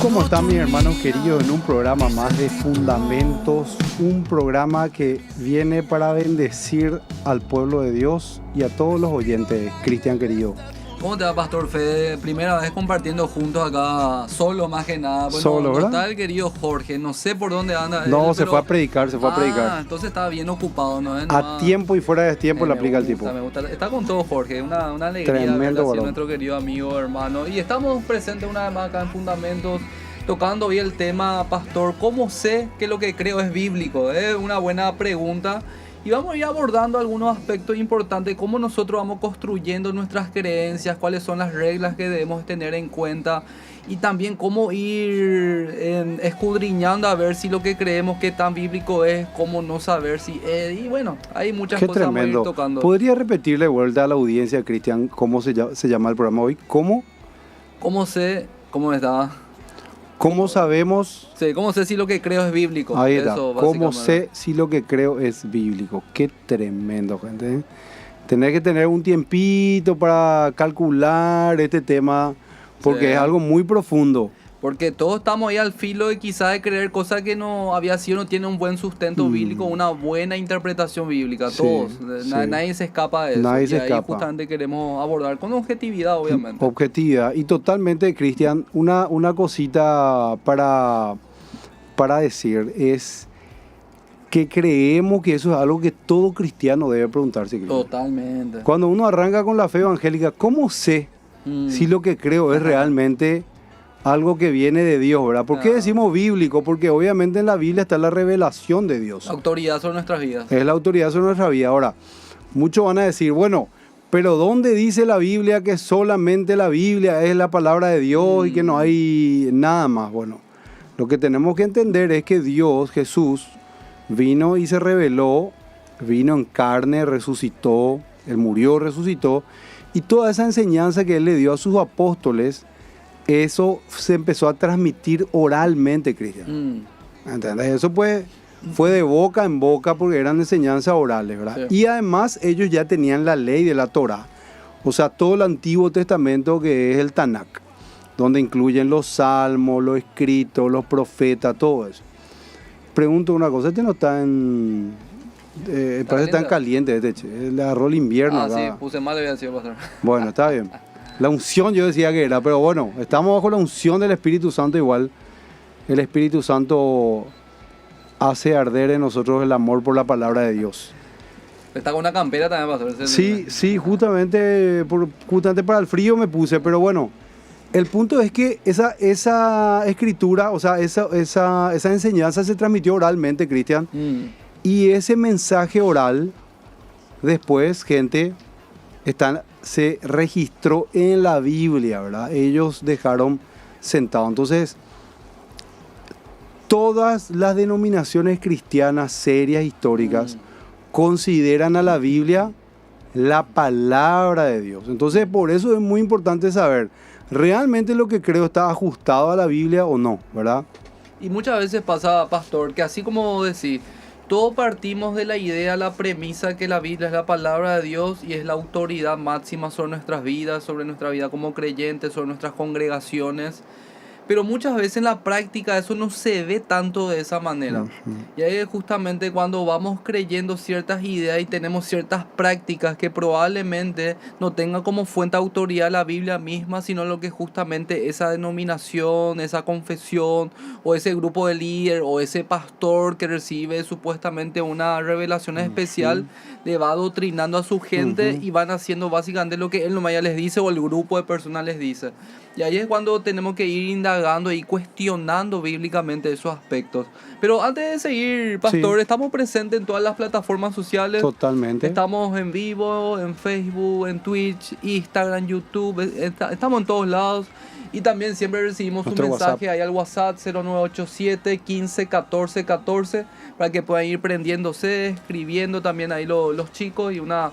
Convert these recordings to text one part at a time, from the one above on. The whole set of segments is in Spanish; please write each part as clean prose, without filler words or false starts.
¿Cómo están mis hermanos queridos? En un programa más de Fundamentos, un programa que viene para bendecir al pueblo de Dios y a todos los oyentes. Cristian querido. ¿Cómo te va, Pastor Fede? Primera vez compartiendo juntos acá, solo más que nada. Bueno, Solo, ¿verdad? está el querido Jorge, no sé por dónde anda. No, él, se pero... fue a predicar, Entonces estaba bien ocupado, ¿no? A tiempo y fuera de tiempo le aplica el tipo. Me gusta. Está con todo Jorge, una alegría Tremendo verlo así, varón. nuestro querido amigo, hermano. Y estamos presentes una vez más acá en Fundamentos, tocando hoy el tema, Pastor, ¿cómo sé que lo que creo es bíblico? Es una buena pregunta. Y vamos a ir abordando algunos aspectos importantes, cómo nosotros vamos construyendo nuestras creencias, cuáles son las reglas que debemos tener en cuenta y también cómo ir escudriñando a ver si lo que creemos que tan bíblico es, cómo no saber si es. Y bueno, hay muchas Qué cosas que vamos a ir tremendo. tocando. ¿Podría repetirle de vuelta a la audiencia, Cristian, cómo se llama el programa hoy? ¿Cómo? ¿Cómo sé? ¿Cómo está? ¿Cómo sabemos? Sí, ¿cómo sé si lo que creo es bíblico? Ahí está. Eso, ¿Cómo básicamente. sé si lo que creo es bíblico? Qué tremendo, gente. Tener que tener un tiempito para calcular este tema porque Sí. es algo muy profundo. Porque todos estamos ahí al filo de quizás de creer cosas que no había sido, no tiene un buen sustento bíblico, una buena interpretación bíblica. Sí, Todos. sí. Nadie se escapa de eso. Nadie y se ahí escapa. justamente queremos abordar con objetividad, obviamente. Objetividad. Y totalmente, Cristian, una cosita para decir es que creemos que eso es algo que todo cristiano debe preguntarse. Cristian. Totalmente. Cuando uno arranca con la fe evangélica, ¿cómo sé si lo que creo es realmente algo que viene de Dios, ¿verdad? ¿Por qué decimos bíblico? Porque obviamente en la Biblia está la revelación de Dios. Autoridad sobre nuestras vidas. Es la autoridad sobre nuestra vida. Ahora, muchos van a decir, bueno, pero ¿dónde dice la Biblia que solamente la Biblia es la palabra de Dios y que no hay nada más? Bueno, lo que tenemos que entender es que Dios, Jesús, vino y se reveló, vino en carne, resucitó, Él murió, resucitó, y toda esa enseñanza que Él le dio a sus apóstoles, eso se empezó a transmitir oralmente, Cristian. ¿Entendés? Eso pues fue de boca en boca porque eran enseñanzas orales, ¿verdad? Sí. Y además ellos ya tenían la ley de la Torá, o sea, todo el Antiguo Testamento que es el Tanakh, donde incluyen los salmos, los escritos, los profetas, todo eso. Pregunto una cosa, este no está en... parece que está en caliente este, che. Le agarró el invierno acá. Sí, puse mal, había sido, Pastor. Bueno, está bien. La unción yo decía que era, pero bueno, estamos bajo la unción del Espíritu Santo igual. El Espíritu Santo hace arder en nosotros el amor por la palabra de Dios. Está con una campera también, Pastor. Sí, justamente para el frío me puse, pero bueno, el punto es que esa escritura, o sea, esa enseñanza se transmitió oralmente, Cristian, y ese mensaje oral, después, gente, se registró en la Biblia, ¿verdad? Ellos dejaron sentado. Entonces, todas las denominaciones cristianas serias, históricas, consideran a la Biblia la palabra de Dios. Entonces, por eso es muy importante saber, ¿realmente lo que creo está ajustado a la Biblia o no? ¿Verdad? Y muchas veces pasa, Pastor, que así como decís, todos partimos de la idea, la premisa que la Biblia es la palabra de Dios y es la autoridad máxima sobre nuestras vidas, sobre nuestra vida como creyentes, sobre nuestras congregaciones. Pero muchas veces en la práctica eso no se ve tanto de esa manera. Y ahí es justamente cuando vamos creyendo ciertas ideas y tenemos ciertas prácticas que probablemente no tengan como fuente de autoridad la Biblia misma, sino lo que justamente esa denominación, esa confesión o ese grupo de líder o ese pastor que recibe supuestamente una revelación especial le va adoctrinando a su gente y van haciendo básicamente lo que él nomás ya les dice o el grupo de personas les dice. Y ahí es cuando tenemos que ir indagando y cuestionando bíblicamente esos aspectos. Pero antes de seguir, Pastor, estamos presentes en todas las plataformas sociales. Totalmente. Estamos en vivo, en Facebook, en Twitch, Instagram, YouTube. Estamos en todos lados. Y también siempre recibimos Nuestro un mensaje WhatsApp. ahí al WhatsApp 0987 15 14 14 para que puedan ir prendiéndose, escribiendo también ahí los chicos. Y una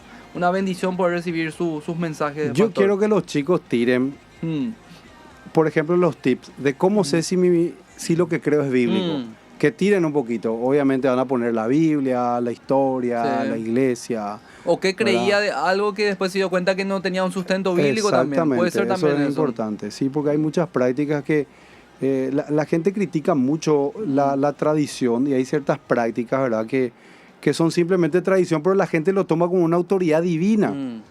bendición poder recibir sus mensajes. Yo Pastor. quiero que los chicos tiren, por ejemplo, los tips de cómo sé si lo que creo es bíblico. Que tiren un poquito. Obviamente van a poner la Biblia, la historia, la iglesia. O que creía de algo que después se dio cuenta que no tenía un sustento bíblico también. Puede ser también eso es eso. importante. Sí, porque hay muchas prácticas que La gente critica mucho la tradición y hay ciertas prácticas, ¿verdad? Que son simplemente tradición, pero la gente lo toma como una autoridad divina.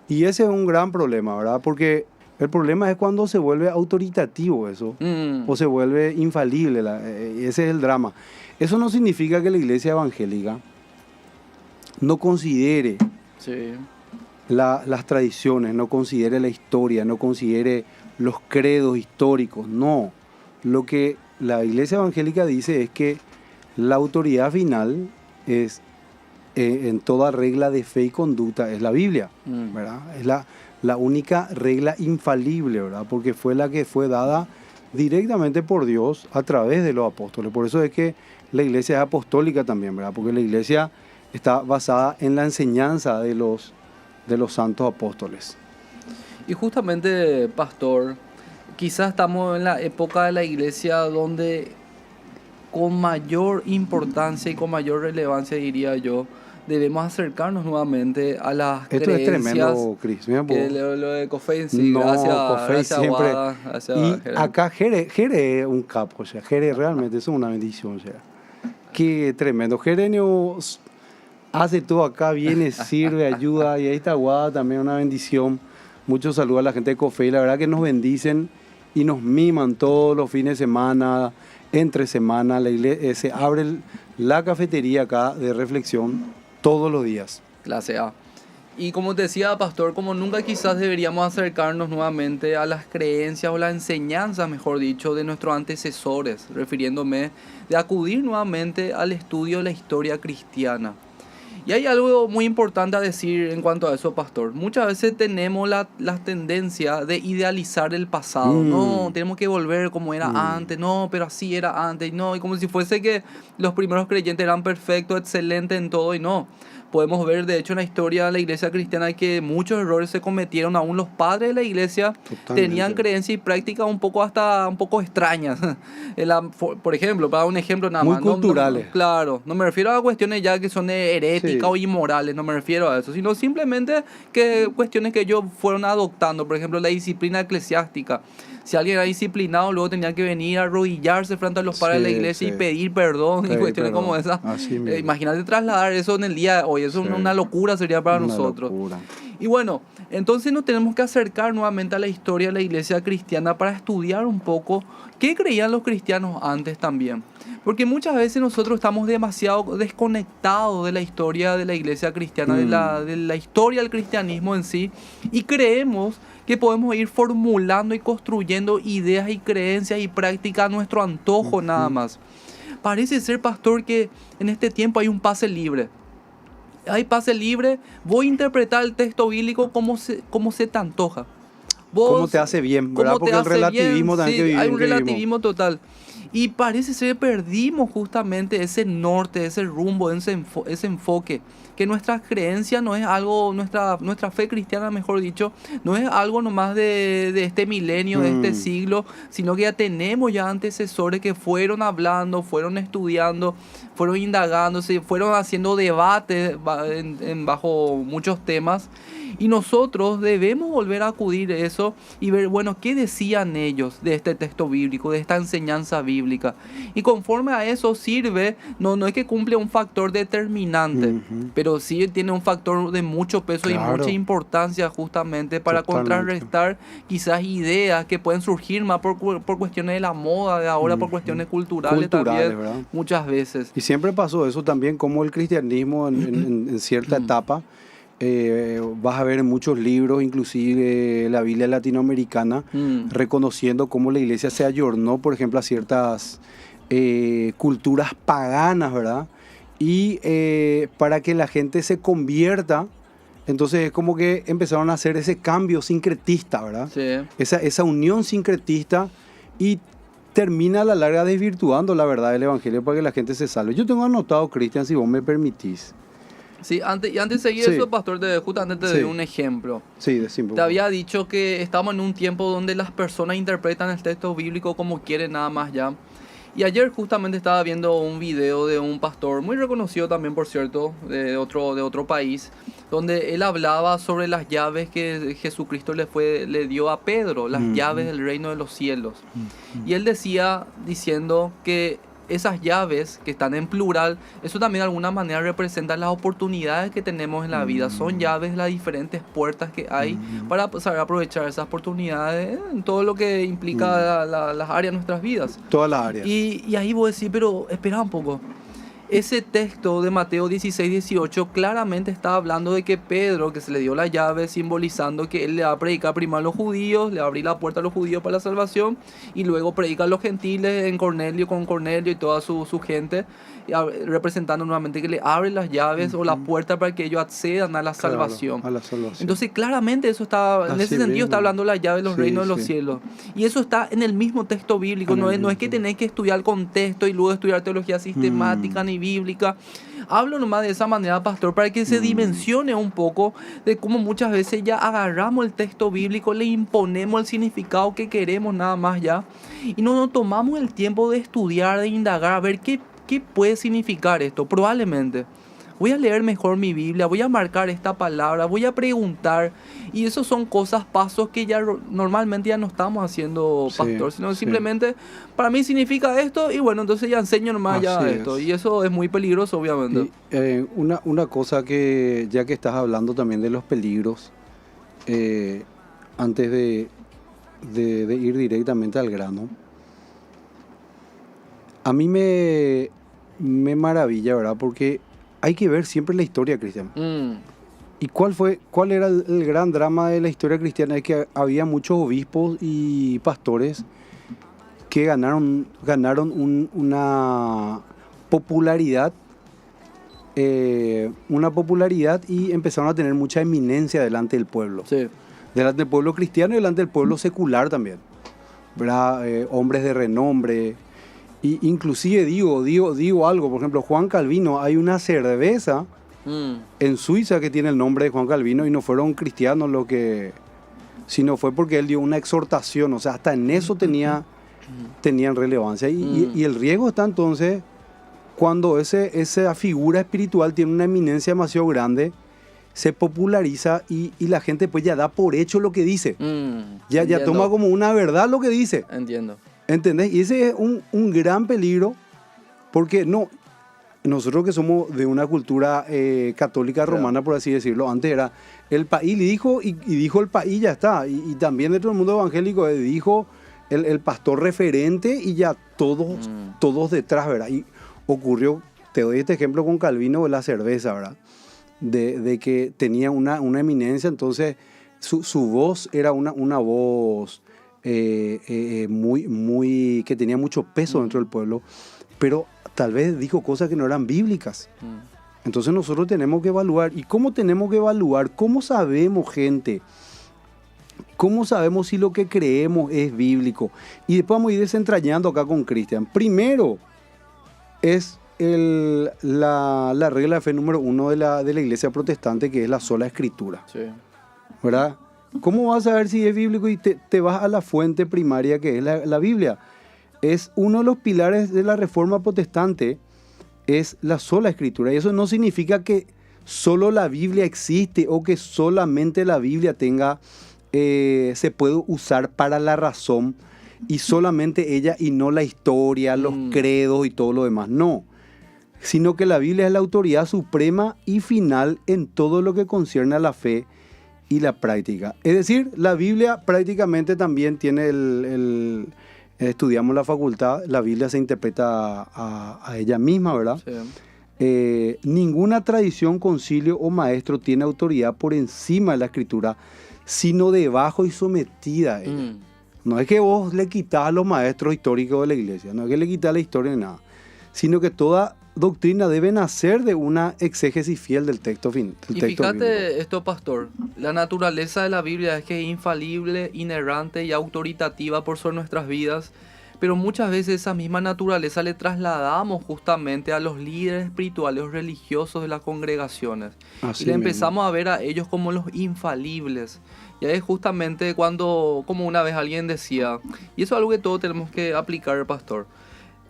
Y ese es un gran problema, ¿verdad? Porque el problema es cuando se vuelve autoritativo eso, o se vuelve infalible. Ese es el drama. Eso no significa que la iglesia evangélica no considere Sí. las tradiciones, no considere la historia, no considere los credos históricos. No. Lo que la iglesia evangélica dice es que la autoridad final es, en toda regla de fe y conducta, es la Biblia, ¿verdad? Es la única regla infalible, ¿verdad? Porque fue la que fue dada directamente por Dios a través de los apóstoles. Por eso es que la iglesia es apostólica también, ¿verdad? Porque la iglesia está basada en la enseñanza de los santos apóstoles. Y justamente, pastor, quizás estamos en la época de la iglesia donde con mayor importancia y con mayor relevancia, diría yo, debemos acercarnos nuevamente a las Esto creencias. es tremendo, Cris. Mira, Que lo de Cofei, sí, no, Cofei gracias siempre. Guada, gracias Y Jere. acá Jere es un capo, o sea, Jere realmente es una bendición, o sea. Qué tremendo. Jere nos hace todo acá, viene, sirve, ayuda, y ahí está Guada también, una bendición. Muchos saludos a la gente de Cofei, la verdad que nos bendicen y nos miman todos los fines de semana, entre semana. La iglesia, se abre la cafetería acá de reflexión todos los días. Clase A. Y como te decía, pastor, como nunca quizás deberíamos acercarnos nuevamente a las creencias o las enseñanzas, mejor dicho, de nuestros antecesores, refiriéndome de acudir nuevamente al estudio de la historia cristiana. Y hay algo muy importante a decir en cuanto a eso, pastor. Muchas veces tenemos la tendencia de idealizar el pasado. No, tenemos que volver como era antes. No, pero así era antes. No, y como si fuese que los primeros creyentes eran perfectos, excelentes en todo, y no. Podemos ver, de hecho, en la historia de la iglesia cristiana que muchos errores se cometieron. Aún los padres de la iglesia tenían creencias y prácticas un poco extrañas. Por ejemplo, para dar un ejemplo nada Muy más. culturales. Claro, no me refiero a cuestiones ya que son heréticas o inmorales, no me refiero a eso, sino simplemente que cuestiones que ellos fueron adoptando. Por ejemplo, la disciplina eclesiástica. Si alguien era disciplinado, luego tenía que venir a arrodillarse frente a los padres de la iglesia y pedir perdón y cuestiones como esas. Imagínate trasladar eso en el día de hoy. Eso es una locura sería para nosotros. Locura. Y bueno, entonces nos tenemos que acercar nuevamente a la historia de la iglesia cristiana para estudiar un poco qué creían los cristianos antes también. Porque muchas veces nosotros estamos demasiado desconectados de la historia de la iglesia cristiana, de la historia del cristianismo en sí, y creemos que podemos ir formulando y construyendo ideas y creencias y prácticas a nuestro antojo nada más. Parece ser, pastor, que en este tiempo hay un pase libre. Hay pase libre, voy a interpretar el texto bíblico como se te antoja. ¿Cómo te hace bien? ¿Verdad? Porque el relativismo bien, también sí, que vivimos. Hay un relativismo total. Y parece ser que perdimos justamente ese norte, ese rumbo, ese enfoque. Que nuestra creencia no es algo, nuestra fe cristiana, mejor dicho, no es algo nomás de este milenio, de este siglo, sino que ya tenemos ya antecesores que fueron hablando, fueron estudiando, fueron indagando, se fueron haciendo debates bajo muchos temas. Y nosotros debemos volver a acudir a eso y ver, bueno, qué decían ellos de este texto bíblico, de esta enseñanza bíblica. Y conforme a eso sirve, no es que cumple un factor determinante, pero sí tiene un factor de mucho peso y mucha importancia justamente para contrarrestar quizás ideas que pueden surgir más por cuestiones de la moda de ahora, por cuestiones culturales también, ¿verdad? Muchas veces. Y siempre pasó eso también, como el cristianismo en cierta etapa. Vas a ver en muchos libros, inclusive la Biblia latinoamericana, reconociendo cómo la iglesia se ayornó, por ejemplo, a ciertas culturas paganas, ¿verdad? Y para que la gente se convierta, entonces es como que empezaron a hacer ese cambio sincretista, ¿verdad? Sí. Esa unión sincretista, y termina a la larga desvirtuando la verdad del evangelio para que la gente se salve. Yo tengo anotado, Cristian, si vos me permitís. Sí, antes de seguir eso, pastor, justamente te doy un ejemplo. Sí, decime. Te había dicho que estamos en un tiempo donde las personas interpretan el texto bíblico como quieren nada más ya. Y ayer justamente estaba viendo un video de un pastor muy reconocido también, por cierto, de otro país, donde él hablaba sobre las llaves que Jesucristo le dio a Pedro, las llaves del reino de los cielos. Y él decía, diciendo que esas llaves que están en plural, eso también de alguna manera representa las oportunidades que tenemos en la vida. Son llaves, las diferentes puertas que hay para saber aprovechar esas oportunidades en todo lo que implica las áreas de nuestras vidas. Todas las áreas. Y ahí vos decís, pero espera un poco. Ese texto de Mateo 16-18 claramente está hablando de que Pedro, que se le dio la llave, simbolizando que él le va a predicar primero a los judíos, le va a abrir la puerta a los judíos para la salvación, y luego predica a los gentiles en Cornelio, con Cornelio y toda su gente, representando nuevamente que le abre las llaves o la puerta para que ellos accedan a la salvación. A la salvación. Entonces claramente eso está, en ese sentido está hablando la llave de los reinos de los cielos. Y eso está en el mismo texto bíblico, no es que tenés que estudiar el contexto y luego estudiar teología sistemática ni bíblica. Hablo nomás de esa manera, pastor, para que se dimensione un poco de cómo muchas veces ya agarramos el texto bíblico, le imponemos el significado que queremos nada más ya, y no nos tomamos el tiempo de estudiar, de indagar, a ver qué puede significar esto. Probablemente voy a leer mejor mi Biblia, voy a marcar esta palabra, voy a preguntar, y eso son cosas, pasos que ya normalmente ya no estamos haciendo, pastor, sino simplemente para mí significa esto y bueno, entonces ya enseño nomás ya esto, y eso es muy peligroso, obviamente. Y, una cosa que, ya que estás hablando también de los peligros, antes de ir directamente al grano, a mí me maravilla, ¿verdad? Porque hay que ver siempre la historia cristiana. ¿Y cuál era el gran drama de la historia cristiana? Es que había muchos obispos y pastores que ganaron una popularidad y empezaron a tener mucha eminencia delante del pueblo. Sí. Delante del pueblo cristiano y delante del pueblo secular también, ¿verdad? Hombres de renombre. Y inclusive digo algo, por ejemplo, Juan Calvino, hay una cerveza en Suiza que tiene el nombre de Juan Calvino y no fueron cristianos sino fue porque él dio una exhortación, o sea, hasta en eso tenían relevancia. Y el riesgo está entonces cuando esa figura espiritual tiene una eminencia demasiado grande, se populariza y la gente pues ya da por hecho lo que dice. Ya toma como una verdad lo que dice. Entiendo. ¿Entendés? Y ese es un gran peligro, porque nosotros que somos de una cultura católica romana, por así decirlo, antes era el país, dijo el país, ya está. Y también dentro del mundo evangélico dijo el pastor referente y ya todos detrás, ¿verdad? Y ocurrió, te doy este ejemplo con Calvino de la cerveza, ¿verdad? De que tenía una eminencia, entonces su voz era una voz muy que tenía mucho peso dentro del pueblo, pero tal vez dijo cosas que no eran bíblicas. Entonces nosotros tenemos que evaluar. ¿Y cómo tenemos que evaluar? ¿Cómo sabemos, gente? ¿Cómo sabemos si lo que creemos es bíblico? Y después vamos a ir desentrañando acá con Cristian. Primero es la regla de fe número 1 de la iglesia protestante, que es la sola escritura. Sí. ¿Verdad? ¿Cómo vas a saber si es bíblico? Y te vas a la fuente primaria, que es la Biblia. Es uno de los pilares de la reforma protestante, es la sola escritura. Y eso no significa que solo la Biblia existe o que solamente la Biblia se puede usar para la razón y solamente ella y no la historia, los credos y todo lo demás. No, sino que la Biblia es la autoridad suprema y final en todo lo que concierne a la fe y la práctica. Es decir, la Biblia prácticamente también tiene estudiamos la facultad, la Biblia se interpreta a ella misma, ¿verdad? Sí. Ninguna tradición, concilio o maestro tiene autoridad por encima de la escritura, sino debajo y sometida a ella. No es que vos le quitas a los maestros históricos de la iglesia, no es que le quitas la historia ni nada, sino que toda doctrina debe nacer de una exégesis fiel del texto bíblico. Y fíjate esto, pastor, la naturaleza de la Biblia es que es infalible, inerrante y autoritativa por sobre nuestras vidas, pero muchas veces esa misma naturaleza le trasladamos justamente a los líderes espirituales o religiosos de las congregaciones. Así y le empezamos a ver a ellos como los infalibles. Y es justamente cuando, como una vez alguien decía, y eso es algo que todos tenemos que aplicar, pastor,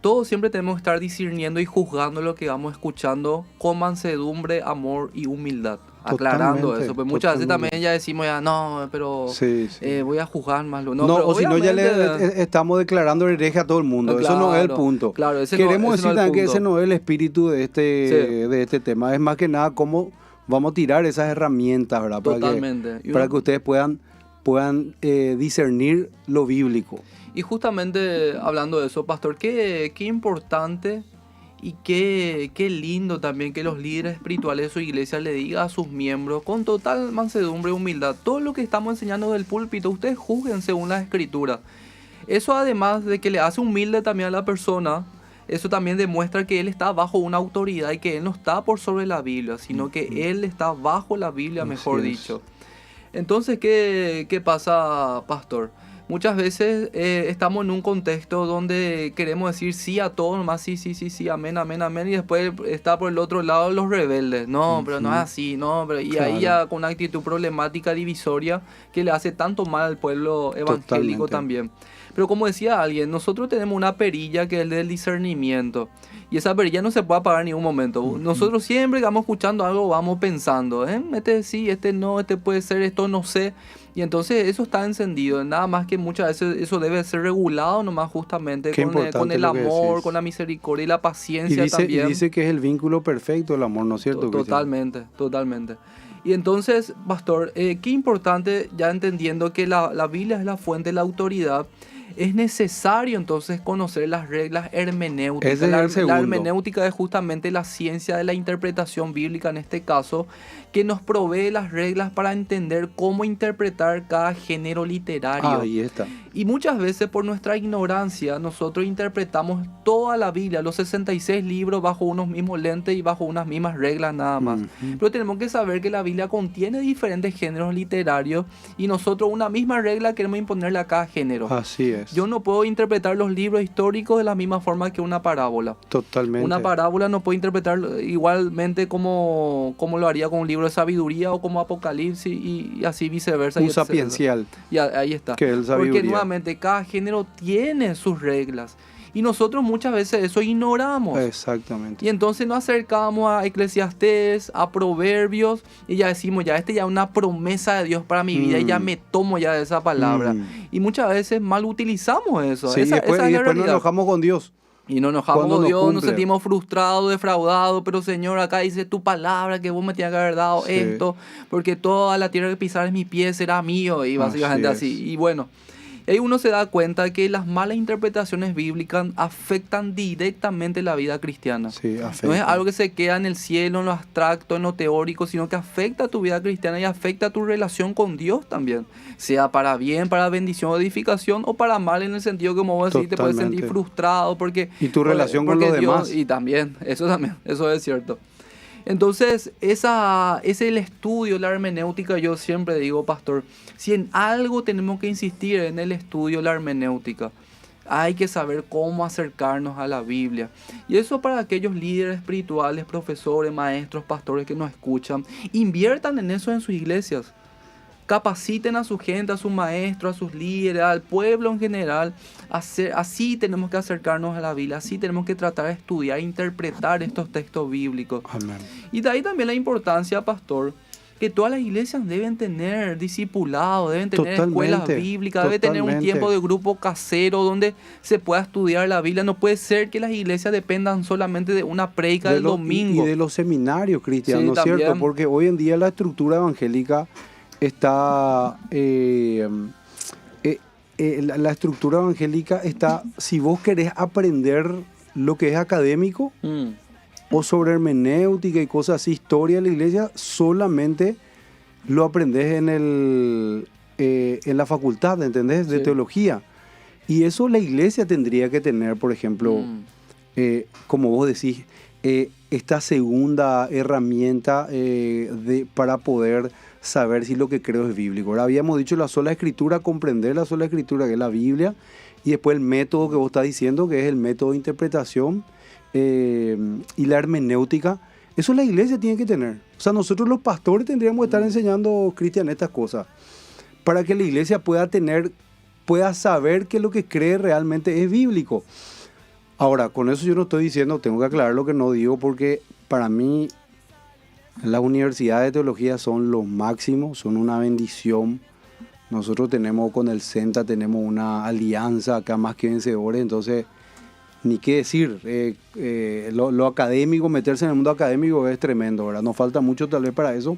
todos siempre tenemos que estar discerniendo y juzgando lo que vamos escuchando con mansedumbre, amor y humildad. Aclarando Totalmente, eso, pues muchas veces totalmente. también ya decimos ya, no, pero Sí, sí. voy a juzgar más. No, No, pero o si no, ya obviamente, estamos declarando hereje a todo el mundo. Eso no es el claro, punto. claro, Queremos ese no decir es el también que ese punto. no es el espíritu Sí, de este tema. Es más que nada cómo vamos a tirar esas herramientas, ¿verdad? totalmente. Para que ustedes puedan discernir lo bíblico. Y justamente hablando de eso, pastor, qué importante y qué lindo también que los líderes espirituales de su iglesia le digan a sus miembros con total mansedumbre y humildad, todo lo que estamos enseñando del púlpito, ustedes juzguen según la escritura. Eso, además de que le hace humilde también a la persona, eso también demuestra que él está bajo una autoridad y que él no está por sobre la Biblia, sino que él está bajo la Biblia, mejor Así es. dicho. Entonces, ¿qué pasa, pastor? Muchas veces estamos en un contexto donde queremos decir sí a todo, nomás sí, sí, sí, sí, amén, amén, amén, y después está por el otro lado los rebeldes. No, pero no es Ujú. así, no, pero y ahí Claro. ya con una actitud problemática, divisoria, que le hace tanto mal al pueblo evangélico Totalmente. también. Pero como decía alguien, nosotros tenemos una perilla que es el del discernimiento. Y esa perilla no se puede apagar en ningún momento. Nosotros siempre que vamos escuchando algo vamos pensando, este sí, este no, este puede ser, esto no sé. Y entonces eso está encendido. Nada más que muchas veces eso debe ser regulado nomás justamente Qué con importante el lo que amor, decís. con la misericordia y la Y paciencia dice, y también. dice que es el vínculo perfecto el amor, ¿no es cierto, Cristian? Totalmente, totalmente. Y entonces, pastor, qué importante, ya entendiendo que la Biblia es la fuente de la autoridad, es necesario entonces conocer las reglas hermenéuticas. Ese es el La segundo. hermenéutica es justamente la ciencia de la interpretación bíblica en este caso, que nos provee las reglas para entender cómo interpretar cada género literario. Ahí está. Y muchas veces por nuestra ignorancia nosotros interpretamos toda la Biblia, los 66 libros, bajo unos mismos lentes y bajo unas mismas reglas nada más. Ujú. Pero tenemos que saber que la Biblia contiene diferentes géneros literarios y nosotros una misma regla queremos imponerle a cada género. Así es. Yo no puedo interpretar los libros históricos de la misma forma que una parábola. Totalmente. Una parábola no puedo interpretar igualmente como lo haría con un libro de sabiduría o como Apocalipsis y así viceversa. Un y etcétera. sapiencial, Y ahí está. que es el sabiduría. Porque nuevamente cada género tiene sus reglas. Y nosotros muchas veces eso ignoramos. Exactamente. Y entonces nos acercamos a Eclesiastés, a Proverbios, y ya decimos, ya ya es una promesa de Dios para mi vida, y ya me tomo ya de esa palabra. Y muchas veces mal utilizamos eso. Sí, Esa y después es la nos realidad. enojamos con Dios. Y nos enojamos Cuando con no Dios, nos cumple. sentimos frustrados, defraudados, pero Señor, acá dice tu palabra que vos me tenías que haber dado Sí. esto, porque toda la tierra que pisares mis pies será mío, y básicamente Así así. Y bueno, ahí uno se da cuenta que las malas interpretaciones bíblicas afectan directamente la vida cristiana. Sí, No es afecta. algo que se queda en el cielo, en lo abstracto, en lo teórico, sino que afecta a tu vida cristiana y afecta a tu relación con Dios también. Sea para bien, para bendición o edificación, o para mal en el sentido que, como vos decís, te puedes sentir Totalmente. frustrado porque... Y tu relación con porque los demás. Y también, eso es cierto. Entonces, ese es el estudio, la hermenéutica. Yo siempre digo, pastor, si en algo tenemos que insistir en el estudio, la hermenéutica, hay que saber cómo acercarnos a la Biblia. Y eso para aquellos líderes espirituales, profesores, maestros, pastores que nos escuchan, inviertan en eso en sus iglesias. Capaciten a su gente, a sus maestros, a sus líderes, al pueblo en general. Así tenemos que acercarnos a la Biblia, así tenemos que tratar de estudiar e interpretar estos textos bíblicos. Amén. Y de ahí también la importancia, pastor, que todas las iglesias deben tener discipulado, deben tener escuelas Totalmente, bíblicas, debe tener un totalmente. tiempo de grupo casero donde se pueda estudiar la Biblia. No puede ser que las iglesias dependan solamente de una predica del domingo. Y de los seminarios, Cristian, Sí, ¿no es cierto? también. Porque hoy en día la estructura evangélica está... la estructura evangélica está... Si vos querés aprender lo que es académico Mm, o sobre hermenéutica y cosas así, historia de la iglesia, solamente lo aprendés en la facultad, ¿entendés? De Sí. teología. Y eso la iglesia tendría que tener, por ejemplo, como vos decís, esta segunda herramienta para poder saber si lo que creo es bíblico. Ahora habíamos dicho la sola escritura, comprender la sola escritura, que es la Biblia, y después el método que vos estás diciendo, que es el método de interpretación y la hermenéutica. Eso la iglesia tiene que tener. O sea, nosotros los pastores tendríamos que estar enseñando, Cristian, estas cosas, para que la iglesia pueda saber que lo que cree realmente es bíblico. Ahora, con eso yo no estoy diciendo, tengo que aclarar lo que no digo, porque para mí las universidades de teología son lo máximo, son una bendición. Nosotros tenemos con el CENTA, tenemos una alianza acá más que vencedores, entonces ni qué decir. Lo académico, meterse en el mundo académico es tremendo, ¿verdad? Nos falta mucho tal vez para eso,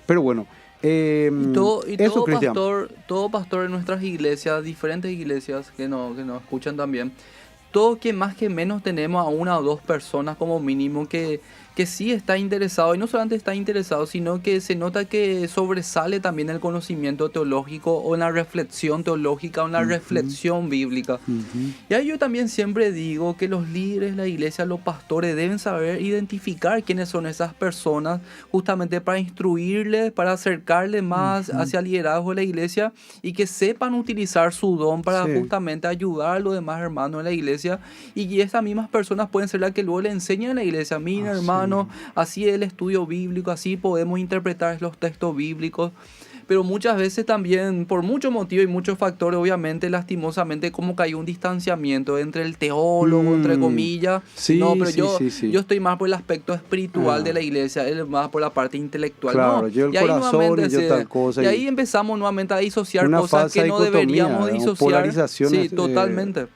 pero bueno. Y todo Cristian. todo pastor en nuestras iglesias, diferentes iglesias que nos escuchan también, todo que más que menos tenemos a una o dos personas como mínimo que sí está interesado, y no solamente está interesado, sino que se nota que sobresale también el conocimiento teológico o en la reflexión teológica o en la reflexión bíblica. Y ahí yo también siempre digo que los líderes de la iglesia, los pastores, deben saber identificar quiénes son esas personas, justamente para instruirles, para acercarles más hacia el liderazgo de la iglesia, y que sepan utilizar su don para justamente ayudar a los demás hermanos de la iglesia, y que estas mismas personas pueden ser las que luego le enseñan a la iglesia: mira, hermano, así es el estudio bíblico, así podemos interpretar los textos bíblicos. Pero muchas veces también, por muchos motivos y muchos factores, obviamente, lastimosamente, como que hay un distanciamiento entre el teólogo, entre comillas. Sí, no, pero sí. yo estoy más por el aspecto espiritual de la iglesia, él más por la parte intelectual. Claro, no. yo el y ahí corazón y yo tal cosa. Y ahí empezamos nuevamente a disociar una cosas que no deberíamos disociar. Polarizaciones, Sí, totalmente.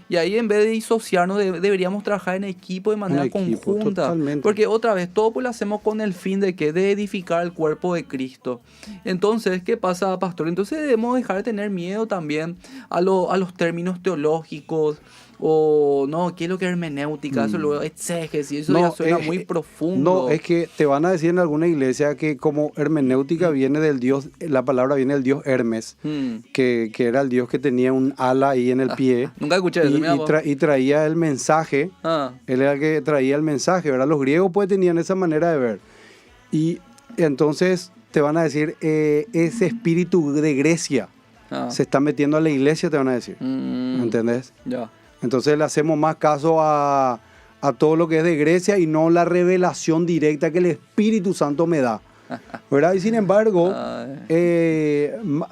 Y ahí, en vez de disociarnos, deberíamos trabajar en equipo de manera conjunta. Totalmente. Porque otra vez, todo pues lo hacemos con el fin de ¿qué? De edificar el cuerpo de Cristo. Entonces, ¿qué pasa, pastor? Entonces debemos dejar de tener miedo también a los términos teológicos, o no, ¿qué es lo que es hermenéutica? Eso luego exégesis, eso ya suena muy profundo. No, es que te van a decir en alguna iglesia que como hermenéutica viene del dios, la palabra viene del dios Hermes, que era el dios que tenía un ala ahí en el pie. Nunca escuché eso, y traía el mensaje. Él era el que traía el mensaje, ¿verdad? Los griegos pues tenían esa manera de ver. Y entonces te van a decir, ese espíritu de Grecia se está metiendo a la iglesia, te van a decir. ¿Entendés? Ya. Entonces le hacemos más caso a todo lo que es de Grecia y no la revelación directa que el Espíritu Santo me da, ¿verdad? Y sin embargo,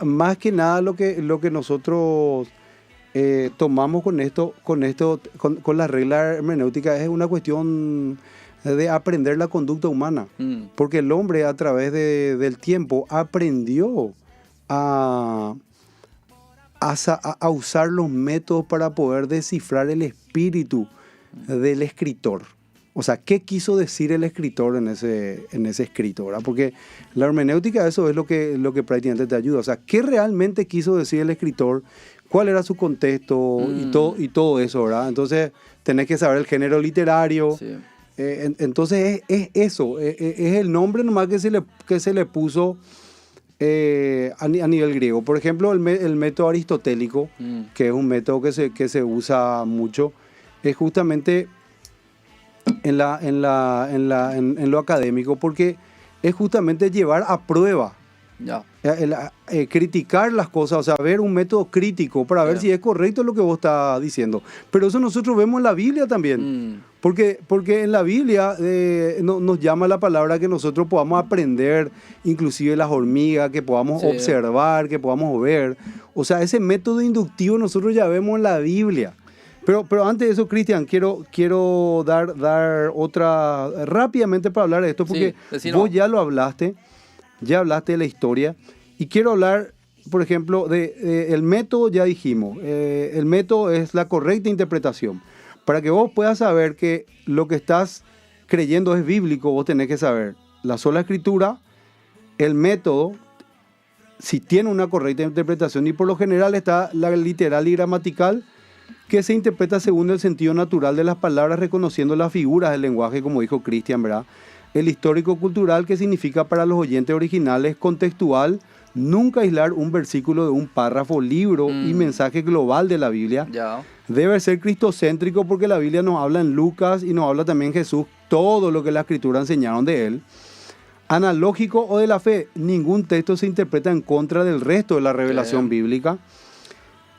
más que nada lo que nosotros tomamos con la regla hermenéutica es una cuestión de aprender la conducta humana, porque el hombre a través del tiempo aprendió a usar los métodos para poder descifrar el espíritu del escritor. O sea, ¿qué quiso decir el escritor en ese escrito, ¿verdad? Porque la hermenéutica, eso es lo que prácticamente te ayuda. O sea, ¿qué realmente quiso decir el escritor? ¿Cuál era su contexto? Y todo eso, ¿verdad? Entonces, tenés que saber el género literario. Sí. Entonces, es eso. Es el nombre nomás que se le puso a nivel griego. Por ejemplo, el método aristotélico, que es un método que se usa mucho, es justamente en lo académico, porque es justamente llevar a prueba, criticar las cosas, o sea, ver un método crítico para ver si es correcto lo que vos estás diciendo. Pero eso nosotros vemos en la Biblia también, porque en la Biblia nos llama la palabra que nosotros podamos aprender, inclusive las hormigas, que podamos observar, que podamos ver. O sea, ese método inductivo nosotros ya vemos en la Biblia. Pero antes de eso, Cristian, quiero dar otra rápidamente para hablar de esto, porque vos ya hablaste de la historia, y quiero hablar, por ejemplo, el método. Ya dijimos, el método es la correcta interpretación. Para que vos puedas saber que lo que estás creyendo es bíblico, vos tenés que saber la sola escritura, el método, si tiene una correcta interpretación, y por lo general está la literal y gramatical, que se interpreta según el sentido natural de las palabras, reconociendo las figuras del lenguaje, como dijo Cristian, ¿verdad? El histórico-cultural, que significa para los oyentes originales contextual, nunca aislar un versículo de un párrafo, libro y mensaje global de la Biblia. Debe ser cristocéntrico, porque la Biblia nos habla en Lucas y nos habla también Jesús, todo lo que la Escritura enseñaron de él. Analógico o de la fe, ningún texto se interpreta en contra del resto de la revelación bíblica.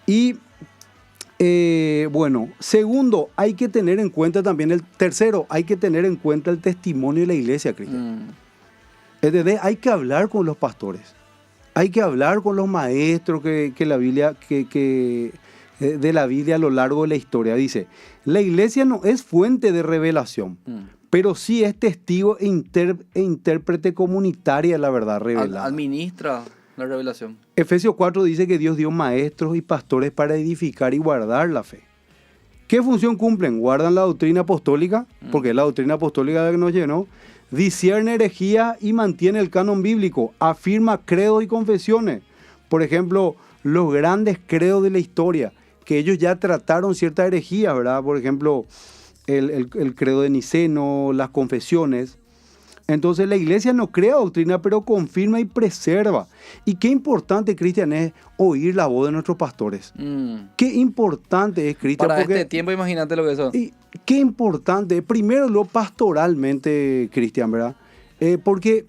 Y bueno, segundo, hay que tener en cuenta también tercero, hay que tener en cuenta el testimonio de la iglesia, Cristian. Es decir, hay que hablar con los pastores, hay que hablar con los maestros que la Biblia, que de la Biblia a lo largo de la historia. Dice, la iglesia no es fuente de revelación, pero sí es testigo e intérprete comunitaria de la verdad revelada. Administra la revelación. Efesios 4 dice que Dios dio maestros y pastores para edificar y guardar la fe. ¿Qué función cumplen? Guardan la doctrina apostólica, porque es la doctrina apostólica la que nos llenó, discierne herejía y mantiene el canon bíblico, afirma credos y confesiones. Por ejemplo, los grandes credos de la historia, que ellos ya trataron cierta herejía, ¿verdad? Por ejemplo, el credo de Niceno, las confesiones. Entonces la iglesia no crea doctrina, pero confirma y preserva. Y qué importante, Cristian, es oír la voz de nuestros pastores. Qué importante es, Cristian. Para este tiempo, imagínate lo que son. Y qué importante, primero lo pastoralmente, Cristian, ¿verdad? Porque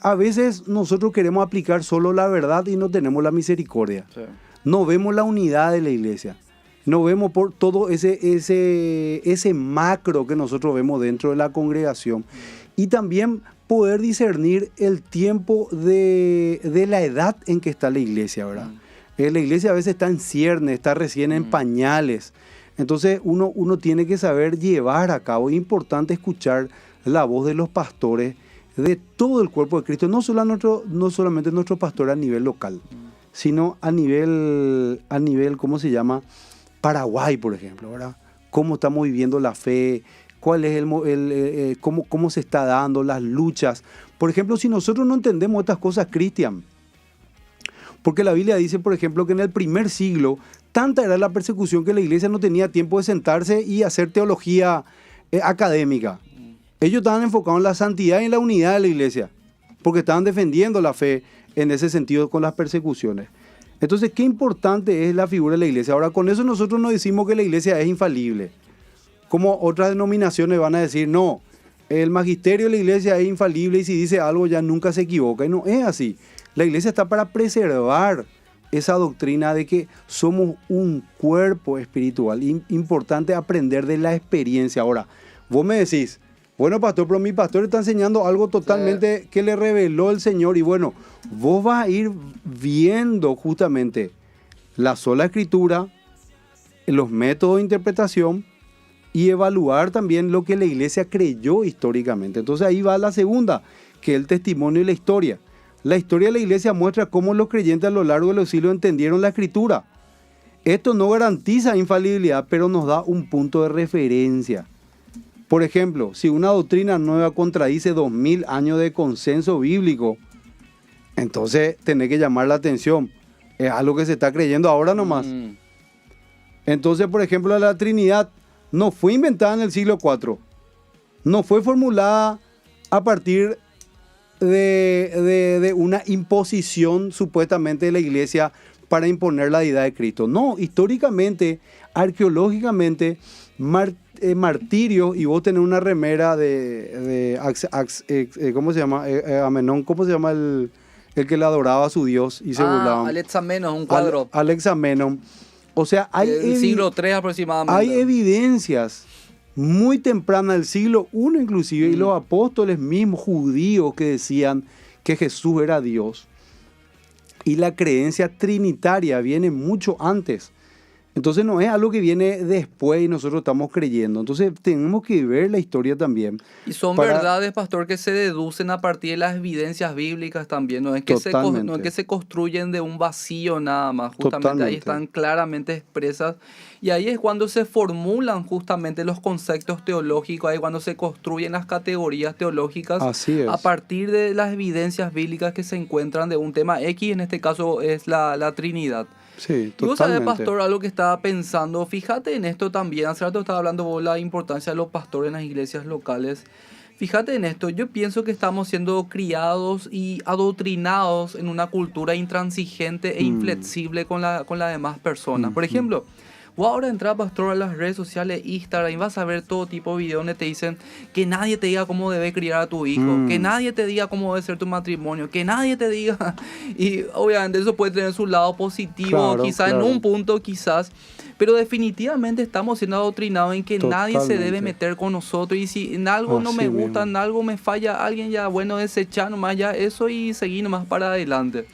a veces nosotros queremos aplicar solo la verdad y no tenemos la misericordia. Sí. No vemos la unidad de la iglesia. No vemos por todo ese macro que nosotros vemos dentro de la congregación. Y también poder discernir el tiempo de la edad en que está la iglesia, ¿verdad? La iglesia a veces está en ciernes, está recién en pañales. Entonces uno tiene que saber llevar a cabo. Es importante escuchar la voz de los pastores de todo el cuerpo de Cristo. No solamente nuestro pastor a nivel local, sino a nivel, ¿cómo se llama? Paraguay, por ejemplo, ¿verdad? Cómo estamos viviendo la fe, cuál es cómo se está dando, las luchas. Por ejemplo, si nosotros no entendemos estas cosas, Cristian, porque la Biblia dice, por ejemplo, que en el primer siglo, tanta era la persecución que la iglesia no tenía tiempo de sentarse y hacer teología académica. Ellos estaban enfocados en la santidad y en la unidad de la iglesia, porque estaban defendiendo la fe en ese sentido con las persecuciones. Entonces, qué importante es la figura de la iglesia. Ahora, con eso nosotros no decimos que la iglesia es infalible. Como otras denominaciones van a decir, no, el magisterio de la iglesia es infalible y si dice algo ya nunca se equivoca. Y no es así. La iglesia está para preservar esa doctrina de que somos un cuerpo espiritual. Importante aprender de la experiencia. Ahora, vos me decís, bueno, pastor, pero mi pastor está enseñando algo totalmente que le reveló el Señor. Y bueno, vos vas a ir viendo justamente la sola escritura, los métodos de interpretación y evaluar también lo que la iglesia creyó históricamente. Entonces ahí va la segunda, que es el testimonio y la historia. La historia de la iglesia muestra cómo los creyentes a lo largo de los siglos entendieron la escritura. Esto no garantiza infalibilidad, pero nos da un punto de referencia. Por ejemplo, si una doctrina nueva contradice 2000 años de consenso bíblico, entonces tenés que llamar la atención. Es algo que se está creyendo ahora nomás. Entonces, por ejemplo, la Trinidad no fue inventada en el siglo IV. No fue formulada a partir de una imposición supuestamente de la iglesia para imponer la deidad de Cristo. No, históricamente, arqueológicamente, martirio, y vos tenés una remera ¿cómo se llama? Amenón, ¿cómo se llama el que le adoraba a su Dios y se burlaban? Alexamenos, un cuadro. Alexamenos. O sea, hay el siglo III aproximadamente. Hay evidencias muy tempranas del siglo I inclusive, y los apóstoles mismos judíos que decían que Jesús era Dios. Y la creencia trinitaria viene mucho antes. Entonces no es algo que viene después y nosotros estamos creyendo. Entonces tenemos que ver la historia también. Y son verdades, pastor, que se deducen a partir de las evidencias bíblicas también. No es que se construyen de un vacío nada más. Justamente ahí están claramente expresas. Y ahí es cuando se formulan justamente los conceptos teológicos. Ahí es cuando se construyen las categorías teológicas. Así es. A partir de las evidencias bíblicas que se encuentran de un tema X. En este caso es la Trinidad. Sí, totalmente. Y vos sabés, pastor, algo que estaba pensando, fíjate en esto también, hace rato estaba hablando vos de la importancia de los pastores en las iglesias locales. Fíjate en esto, yo pienso que estamos siendo criados y adoctrinados en una cultura intransigente e inflexible con las demás personas. Por ejemplo, vos ahora entras, pastor, a las redes sociales, Instagram, y vas a ver todo tipo de videos donde te dicen que nadie te diga cómo debes criar a tu hijo, que nadie te diga cómo debe ser tu matrimonio, que nadie te diga. Y obviamente eso puede tener su lado positivo, quizás en un punto, quizás. Pero definitivamente estamos siendo adoctrinados en que nadie se debe meter con nosotros. Y si en algo no me gusta, en algo me falla alguien, ya bueno, desechar nomás ya eso y seguir nomás para adelante.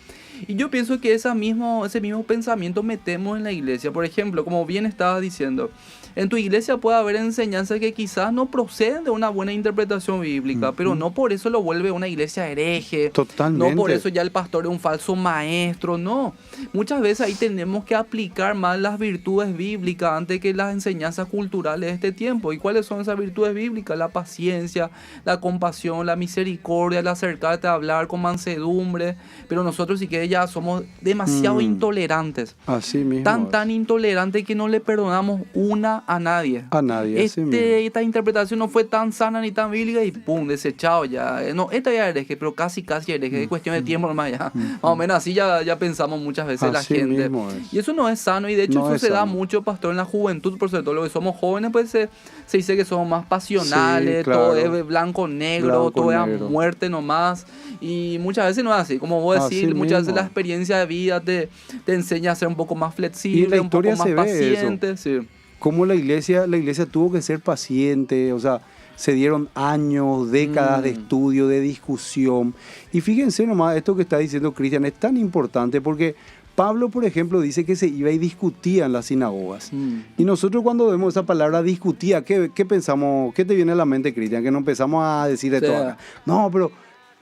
Y yo pienso que ese mismo pensamiento metemos en la iglesia. Por ejemplo, como bien estabas diciendo, en tu iglesia puede haber enseñanzas que quizás no proceden de una buena interpretación bíblica, pero no por eso lo vuelve una iglesia hereje. Totalmente. No por eso ya el pastor es un falso maestro, no. Muchas veces ahí tenemos que aplicar más las virtudes bíblicas antes que las enseñanzas culturales de este tiempo. ¿Y cuáles son esas virtudes bíblicas? La paciencia, la compasión, la misericordia, el acercarte a hablar con mansedumbre. Pero nosotros sí que ya somos demasiado intolerantes. Así mismo. Tan intolerantes que no le perdonamos una a nadie. A nadie, así mismo. Esta interpretación no fue tan sana ni tan bíblica y pum, desechado ya. No, esta ya hereje, pero casi hereje. Es cuestión de tiempo nomás ya. Más o menos así ya pensamos muchas veces la Así gente. mismo es. Y eso no es sano. Y de hecho No eso es se da sano. mucho, pastor, en la juventud. Por sobre todo los que somos jóvenes, pues se dice que somos más pasionales. Sí, claro. Todo es blanco-negro. Blanco, Todo es a negro. muerte nomás. Y muchas veces no es así. Como vos Así decís, muchas veces mismo. la experiencia de vida te enseña a ser un poco más Y en flexible, la un poco historia más se ve eso. paciente. Sí. Cómo la iglesia tuvo que ser paciente, o sea, se dieron años, décadas de estudio, de discusión. Y fíjense nomás, esto que está diciendo Cristian es tan importante porque Pablo, por ejemplo, dice que se iba y discutía en las sinagogas. Y nosotros cuando vemos esa palabra discutía, ¿qué pensamos? ¿Qué te viene a la mente, Cristian? Que no empezamos a decir de Sí. todo. No, pero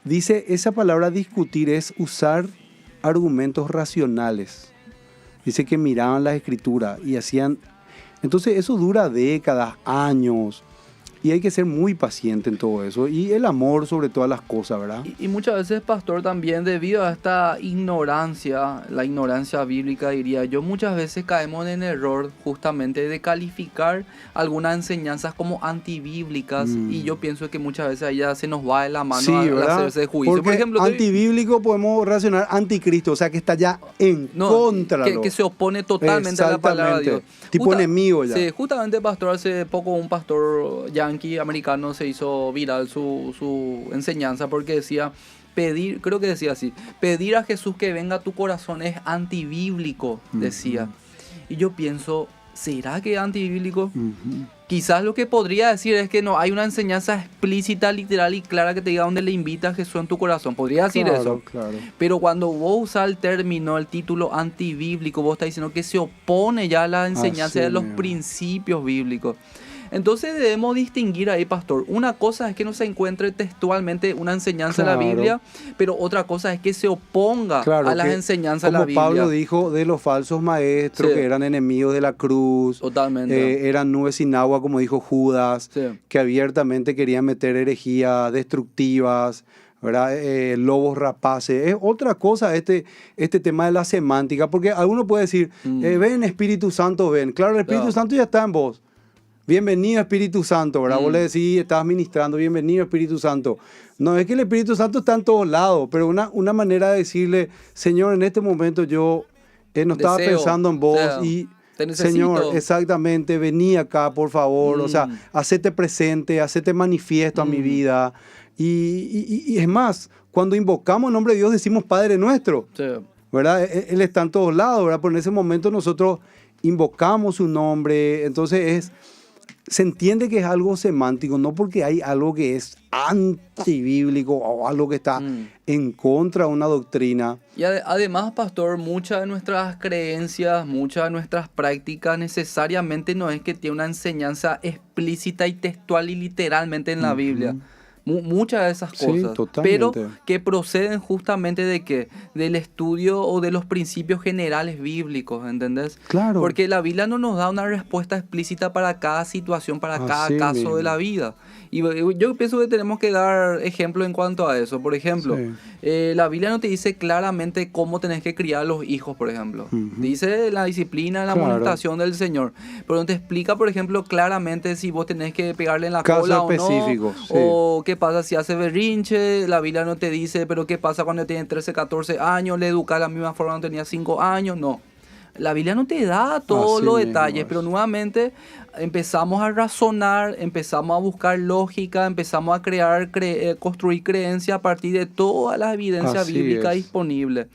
dice, esa palabra discutir es usar argumentos racionales. Dice que miraban las escrituras y hacían... Entonces eso dura décadas, años, y hay que ser muy paciente en todo eso. Y el amor sobre todas las cosas, ¿verdad? Y muchas veces, pastor, también debido a esta ignorancia, la ignorancia bíblica, diría yo, muchas veces caemos en el error justamente de calificar algunas enseñanzas como antibíblicas. Y yo pienso que muchas veces ahí ya se nos va de la mano Sí, al ¿verdad? hacerse de juicio. Porque Por ejemplo, antibíblico podemos relacionar anticristo, o sea que está ya en contra. que se opone totalmente a la palabra de Dios. Tipo enemigo ya. Sí, justamente, pastor, hace poco un pastor yankee americano se hizo viral su enseñanza porque decía, creo que decía así, pedir a Jesús que venga a tu corazón es antibíblico, decía. Y yo pienso, ¿será que es antibíblico? Quizás lo que podría decir es que no hay una enseñanza explícita, literal y clara que te diga dónde le invita a Jesús en tu corazón. Podría decir eso. Claro. Pero cuando vos usas el término, el título antibíblico, vos estás diciendo que se opone ya a la enseñanza de los principios bíblicos. Entonces debemos distinguir ahí, pastor. Una cosa es que no se encuentre textualmente una enseñanza de la Biblia, pero otra cosa es que se oponga a las enseñanzas de la Biblia. Como Pablo dijo de los falsos maestros que eran enemigos de la cruz. Totalmente. Eran nubes sin agua, como dijo Judas, que abiertamente querían meter herejías destructivas, ¿verdad? Lobos rapaces. Es otra cosa este tema de la semántica, porque alguno puede decir, ven Espíritu Santo, ven. Claro, el Espíritu Santo ya está en vos. Bienvenido Espíritu Santo, ¿verdad? Vos le decís, estás ministrando, bienvenido Espíritu Santo. No es que el Espíritu Santo está en todos lados, pero una manera de decirle, Señor, en este momento yo no estaba pensando en vos y Señor, exactamente, vení acá, por favor, o sea, hacete presente, hacete manifiesto a mi vida. Y es más, cuando invocamos el nombre de Dios decimos Padre nuestro, ¿verdad? Él está en todos lados, ¿verdad? Pero en ese momento nosotros invocamos su nombre, entonces se entiende que es algo semántico, no porque hay algo que es antibíblico o algo que está en contra de una doctrina. Y además, pastor, muchas de nuestras creencias, muchas de nuestras prácticas necesariamente no es que tiene una enseñanza explícita y textual y literalmente en la Biblia. Muchas de esas cosas, pero que proceden justamente de ¿qué? Del estudio o de los principios generales bíblicos, ¿entendés? Claro. Porque la Biblia no nos da una respuesta explícita para cada situación, para cada caso de la vida. Y yo pienso que tenemos que dar ejemplos en cuanto a eso. Por ejemplo, la Biblia no te dice claramente cómo tenés que criar a los hijos, por ejemplo. Dice la disciplina, la amonestación del Señor. Pero no te explica, por ejemplo, claramente si vos tenés que pegarle en la cola o no. O qué pasa si hace berrinche. La Biblia no te dice, pero qué pasa cuando tiene 13, 14 años, le educa de la misma forma cuando tenía 5 años. No. La Biblia no te da todos los detalles, pero nuevamente empezamos a razonar, empezamos a buscar lógica, empezamos a construir creencias a partir de todas las evidencias Así bíblicas es. disponibles.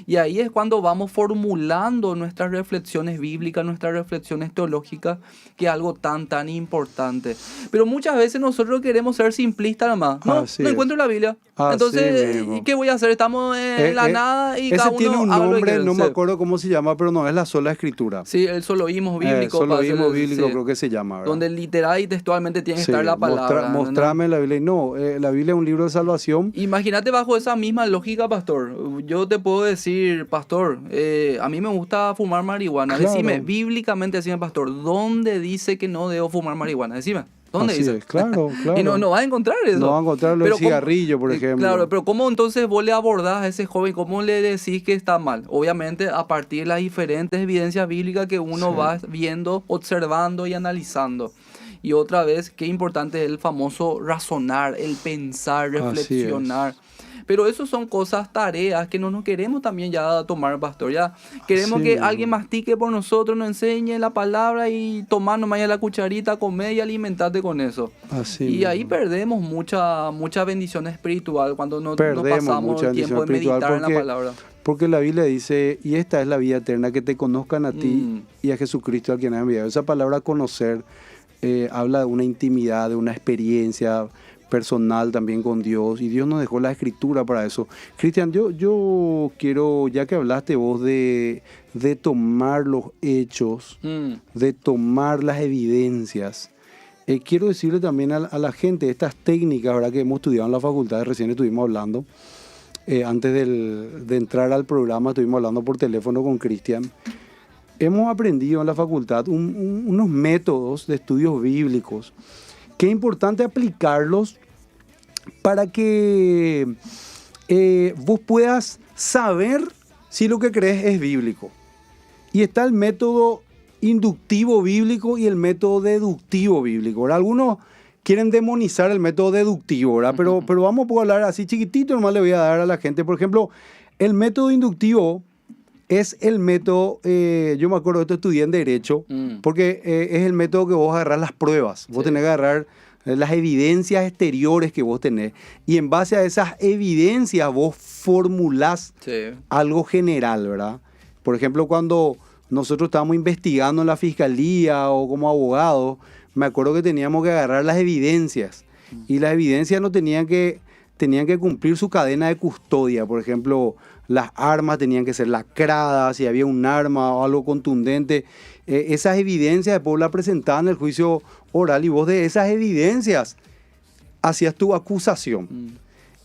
Y ahí es cuando vamos formulando nuestras reflexiones bíblicas, nuestras reflexiones teológicas, que es algo tan importante. Pero muchas veces nosotros queremos ser simplistas nomás. No, Así no es. encuentro la Biblia. Así Entonces, mismo. ¿y qué voy a hacer? Estamos en la nada y ese cada uno tiene un haga lo que nombre, quiere. no me Sí. acuerdo cómo se llama, pero no es la sola escritura. Sí, el soloísmo bíblico. Soloísmo bíblico sí, creo que se llama, ¿verdad? donde literal y textualmente tiene que Sí, estar la palabra. ¿no? mostrame la Biblia. No, la Biblia es un libro de salvación. Imagínate bajo esa misma lógica, pastor. Yo te puedo decir, pastor, a mí me gusta fumar marihuana. Claro. Decime, bíblicamente, decime, pastor, ¿dónde dice que no debo fumar marihuana? Decime, ¿dónde Así dice? es, claro. Y no vas a encontrar eso. No vas a encontrar los Pero ¿cómo- cigarrillos, por ejemplo. Claro, pero ¿cómo entonces vos le abordás a ese joven? ¿Cómo le decís que está mal? Obviamente a partir de las diferentes evidencias bíblicas que uno Sí. va viendo, observando y analizando. Y otra vez, qué importante es el famoso razonar, el pensar, Así es. reflexionar. Pero eso son cosas, tareas que no nos queremos también ya tomar, pastor. Ya queremos Así que mismo. alguien mastique por nosotros, nos enseñe la palabra y tomar nomás ya la cucharita, comer y alimentarte con eso. Así Y ahí mismo. perdemos mucha bendición espiritual cuando no Perdemos pasamos mucha el tiempo de bendición meditar en la espiritual palabra. Porque la Biblia dice, y esta es la vida eterna, que te conozcan a ti Mm. y a Jesucristo al quien has enviado. Esa palabra conocer habla de una intimidad, de una experiencia personal también con Dios, y Dios nos dejó la escritura para eso. Cristian, yo quiero, ya que hablaste vos de tomar los hechos, de tomar las evidencias, quiero decirle también a la gente estas técnicas, ¿verdad?, que hemos estudiado en la facultad, recién estuvimos hablando, antes de entrar al programa estuvimos hablando por teléfono con Cristian. Hemos aprendido en la facultad unos métodos de estudios bíblicos que es importante aplicarlos para que vos puedas saber si lo que crees es bíblico. Y está el método inductivo bíblico y el método deductivo bíblico, ¿verdad? Algunos quieren demonizar el método deductivo, ¿verdad? Pero vamos a poder hablar así chiquitito, nomás le voy a dar a la gente. Por ejemplo, el método inductivo es el método, yo me acuerdo, esto estudié en Derecho, porque es el método que vos agarrás las pruebas. Vos tenés que agarrar las evidencias exteriores que vos tenés. Y en base a esas evidencias vos formulás algo general, ¿verdad? Por ejemplo, cuando nosotros estábamos investigando en la fiscalía o como abogados, me acuerdo que teníamos que agarrar las evidencias. Y las evidencias no tenían que cumplir su cadena de custodia. Por ejemplo, las armas tenían que ser lacradas, si había un arma o algo contundente. Esas evidencias después las presentaban en el juicio oral y vos de esas evidencias hacías tu acusación.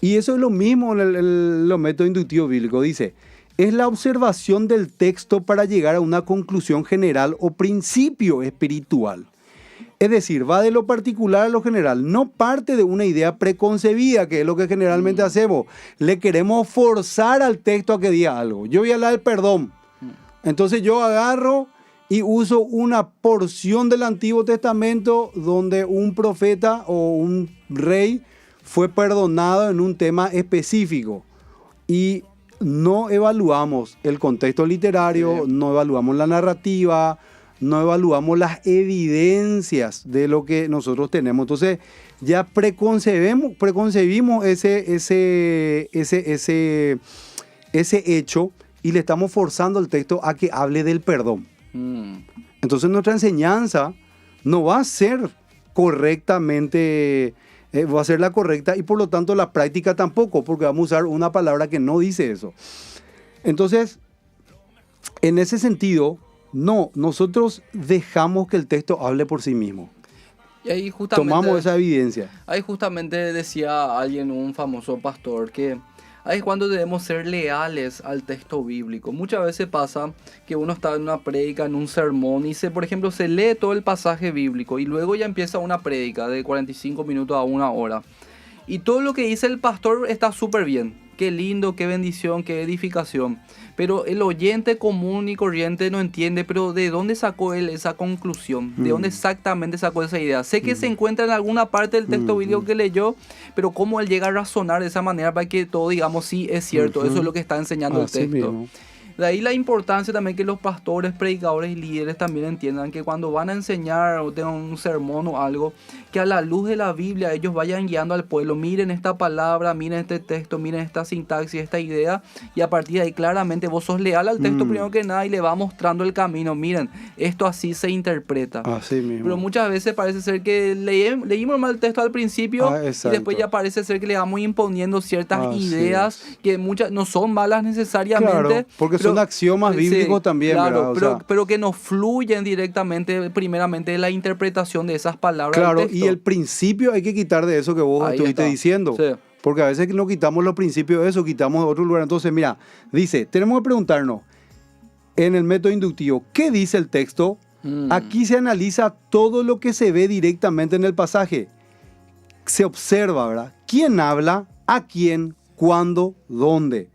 Y eso es lo mismo en los métodos inductivos bíblicos. Dice, es la observación del texto para llegar a una conclusión general o principio espiritual. Es decir, va de lo particular a lo general, no parte de una idea preconcebida, que es lo que generalmente hacemos. Le queremos forzar al texto a que diga algo. Yo voy a hablar del perdón. Entonces yo agarro y uso una porción del Antiguo Testamento donde un profeta o un rey fue perdonado en un tema específico. Y no evaluamos el contexto literario, no evaluamos la narrativa, no evaluamos las evidencias de lo que nosotros tenemos. Entonces ya preconcebimos ese hecho y le estamos forzando al texto a que hable del perdón. Entonces nuestra enseñanza no va a ser correctamente, va a ser la correcta, y por lo tanto la práctica tampoco, porque vamos a usar una palabra que no dice eso. Entonces, en ese sentido, no, nosotros dejamos que el texto hable por sí mismo. Y ahí justamente, tomamos esa evidencia. Ahí justamente decía alguien, un famoso pastor, que ahí es cuando debemos ser leales al texto bíblico. Muchas veces pasa que uno está en una prédica, en un sermón, y por ejemplo, se lee todo el pasaje bíblico y luego ya empieza una prédica de 45 minutos a 1 hora. Y todo lo que dice el pastor está súper bien. Qué lindo, qué bendición, qué edificación. Pero el oyente común y corriente no entiende, pero ¿de dónde sacó él esa conclusión? ¿De dónde exactamente sacó esa idea? Sé que se encuentra en alguna parte del texto bíblico que leyó, pero ¿cómo él llega a razonar de esa manera para que todo digamos sí es cierto? Eso es lo que está enseñando Así el texto. mismo. De ahí la importancia también que los pastores, predicadores y líderes también entiendan que cuando van a enseñar o tengan un sermón o algo, que a la luz de la Biblia ellos vayan guiando al pueblo. Miren esta palabra, miren este texto, miren esta sintaxis, esta idea, y a partir de ahí claramente vos sos leal al texto primero que nada y le va mostrando el camino. Miren, esto así se interpreta. Así mismo. Pero muchas veces parece ser que leímos mal el texto al principio y después ya parece ser que le vamos imponiendo ciertas ideas que muchas no son malas necesariamente. Claro, porque son axiomas bíblicos también, claro, ¿verdad? pero que nos fluyen directamente, primeramente, de la interpretación de esas palabras. Claro, del texto. y el principio hay que quitar de eso que vos Ahí estuviste está. diciendo. Sí. Porque a veces no quitamos los principios de eso, quitamos de otro lugar. Entonces, mira, dice, tenemos que preguntarnos, en el método inductivo, ¿qué dice el texto? Aquí se analiza todo lo que se ve directamente en el pasaje. Se observa, ¿verdad? ¿Quién habla? ¿A quién? ¿Cuándo? ¿Dónde?